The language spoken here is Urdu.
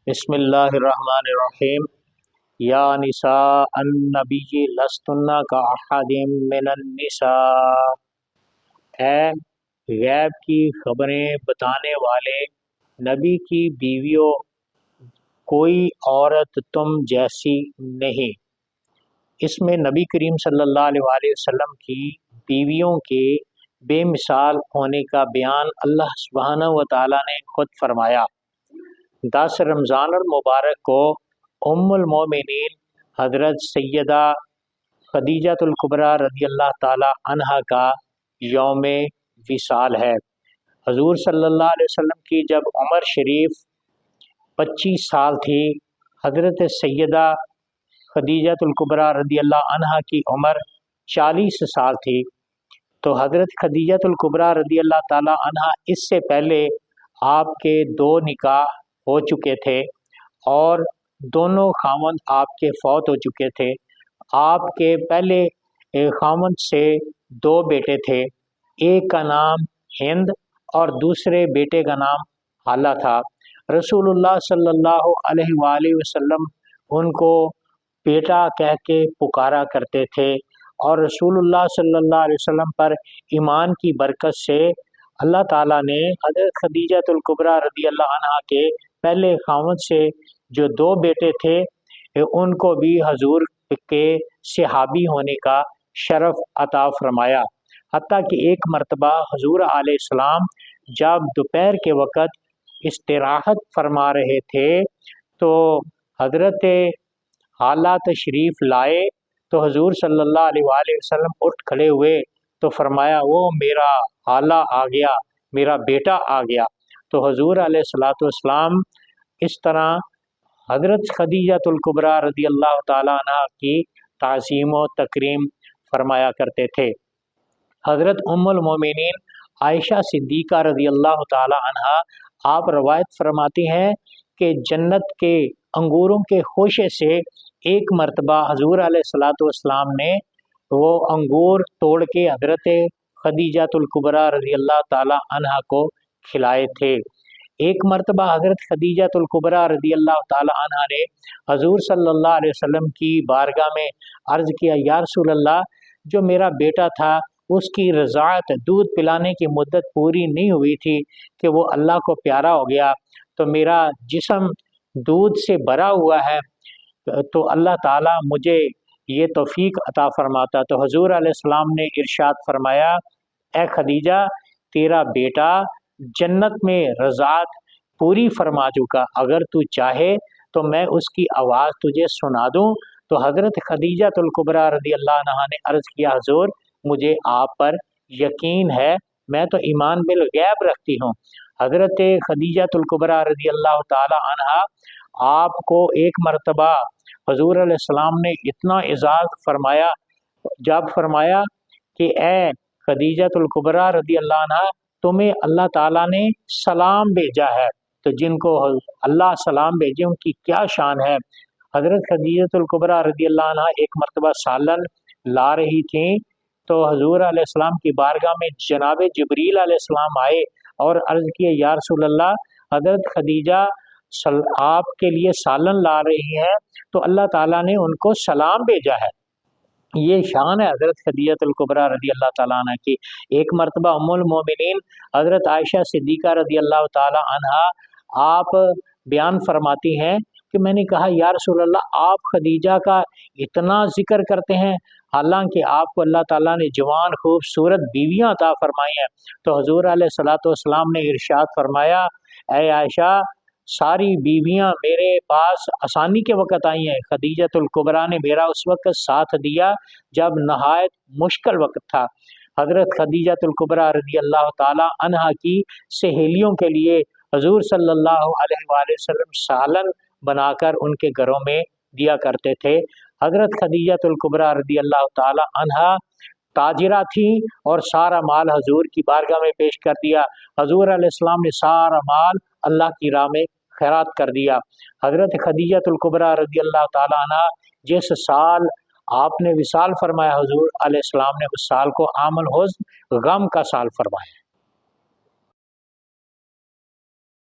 بسم اللہ الرحمن الرحیم۔ یا نساء النبی لستن کاحد من النساء، اے غیب کی خبریں بتانے والے نبی کی بیویوں، کوئی عورت تم جیسی نہیں۔ اس میں نبی کریم صلی اللہ علیہ وآلہ وسلم کی بیویوں کے بے مثال ہونے کا بیان اللہ سبحانہ و تعالیٰ نے خود فرمایا۔ 10 رمضان المبارک کو ام المومنین حضرت سیدہ خدیجہ الکبریٰ رضی اللہ تعالی عنہا کا یوم وصال ہے۔ حضور صلی اللہ علیہ وسلم کی جب عمر شریف 25 سال تھی، حضرت سیدہ خدیجہ الکبریٰ رضی اللہ عنہا کی عمر 40 سال تھی، تو حضرت خدیجہ الکبریٰ رضی اللہ تعالی عنہا اس سے پہلے آپ کے 2 نکاح ہو چکے تھے اور دونوں خاوند آپ کے فوت ہو چکے تھے۔ آپ کے پہلے خاوند سے 2 بیٹے تھے، ایک کا نام ہند اور دوسرے بیٹے کا نام حالہ تھا۔ رسول اللہ صلی اللہ علیہ وآلہ وسلم ان کو بیٹا کہہ کے پکارا کرتے تھے، اور رسول اللہ صلی اللہ علیہ وسلم پر ایمان کی برکت سے اللہ تعالیٰ نے حضرت خدیجہ الکبریٰ رضی اللہ عنہا کے پہلے خاوند سے جو 2 بیٹے تھے ان کو بھی حضور کے صحابی ہونے کا شرف عطا فرمایا۔ حتیٰ کہ ایک مرتبہ حضور علیہ السلام جب دوپہر کے وقت استراحت فرما رہے تھے تو حضرت حالہ تشریف لائے، تو حضور صلی اللہ علیہ وآلہ وسلم اٹھ کھڑے ہوئے تو فرمایا، وہ میرا حالہ آ گیا، میرا بیٹا آ گیا۔ تو حضور علیہ السلام اس طرح حضرت خدیجہ الکبریٰ رضی اللہ تعالیٰ عنہ کی تعظیم و تکریم فرمایا کرتے تھے۔ حضرت ام المومنین عائشہ صدیقہ رضی اللہ تعالیٰ عنہ آپ روایت فرماتی ہیں کہ جنت کے انگوروں کے خوشے سے ایک مرتبہ حضور علیہ السلام نے وہ انگور توڑ کے حضرت خدیجہ الکبریٰ رضی اللہ تعالیٰ عنہ کو کھلائے تھے۔ ایک مرتبہ حضرت خدیجہ الکبریٰ رضی اللہ تعالیٰ عنہ نے حضور صلی اللہ علیہ وسلم کی بارگاہ میں عرض کیا، یا رسول اللہ، جو میرا بیٹا تھا اس کی رضاعت، دودھ پلانے کی مدت پوری نہیں ہوئی تھی کہ وہ اللہ کو پیارا ہو گیا، تو میرا جسم دودھ سے بھرا ہوا ہے، تو اللہ تعالیٰ مجھے یہ توفیق عطا فرماتا۔ تو حضور علیہ السلام نے ارشاد فرمایا، اے خدیجہ، تیرا بیٹا جنت میں رضاعت پوری فرما چکا، اگر تو چاہے تو میں اس کی آواز تجھے سنا دوں۔ تو حضرت خدیجہ الکبریٰ رضی اللہ عنہا نے عرض کیا، حضور مجھے آپ پر یقین ہے، میں تو ایمان بالغیب رکھتی ہوں۔ حضرت خدیجہ الکبریٰ رضی اللہ تعالی عنہا آپ کو ایک مرتبہ حضور علیہ السلام نے اتنا اعزاز فرمایا، جب فرمایا کہ اے خدیجہ الکبریٰ رضی اللہ عنہا، تمہیں اللہ تعالیٰ نے سلام بھیجا ہے۔ تو جن کو اللہ سلام بھیجے ان کی کیا شان ہے۔ حضرت خدیجہ الکبریٰ رضی اللہ عنہا ایک مرتبہ سالن لا رہی تھیں، تو حضور علیہ السلام کی بارگاہ میں جناب جبریل علیہ السلام آئے اور عرض کیے، یا رسول اللہ، حضرت خدیجہ آپ کے لیے سالن لا رہی ہیں، تو اللہ تعالیٰ نے ان کو سلام بھیجا ہے۔ یہ شان ہے حضرت خدیجہ الکبریٰ رضی اللہ تعالیٰ عنہ کی۔ ایک مرتبہ ام المومنین حضرت عائشہ صدیقہ رضی اللہ تعالیٰ عنہ آپ بیان فرماتی ہیں کہ میں نے کہا، یا رسول اللہ، آپ خدیجہ کا اتنا ذکر کرتے ہیں، حالانکہ آپ کو اللہ تعالیٰ نے جوان خوبصورت بیویاں عطا فرمائی ہیں۔ تو حضور علیہ السلام نے ارشاد فرمایا، اے عائشہ، ساری بیویاں میرے پاس آسانی کے وقت آئی ہیں، خدیجہ الکبریٰ نے میرا اس وقت ساتھ دیا جب نہایت مشکل وقت تھا۔ حضرت خدیجہ الکبریٰ رضی اللہ تعالی عنہا کی سہیلیوں کے لیے حضور صلی اللہ علیہ وآلہ وسلم سالن بنا کر ان کے گھروں میں دیا کرتے تھے۔ حضرت خدیجہ الکبریٰ رضی اللہ تعالی عنہا تاجرہ تھی اور سارا مال حضور کی بارگاہ میں پیش کر دیا۔ حضور علیہ السلام نے سارا مال اللہ کی راہ میں خیرات کر دیا۔ حضرت خدیجہ الکبریٰ رضی اللہ تعالی عنہ جس سال آپ نے وصال فرمایا، حضور علیہ السلام نے اس سال کو عام الحزن، غم کا سال فرمایا۔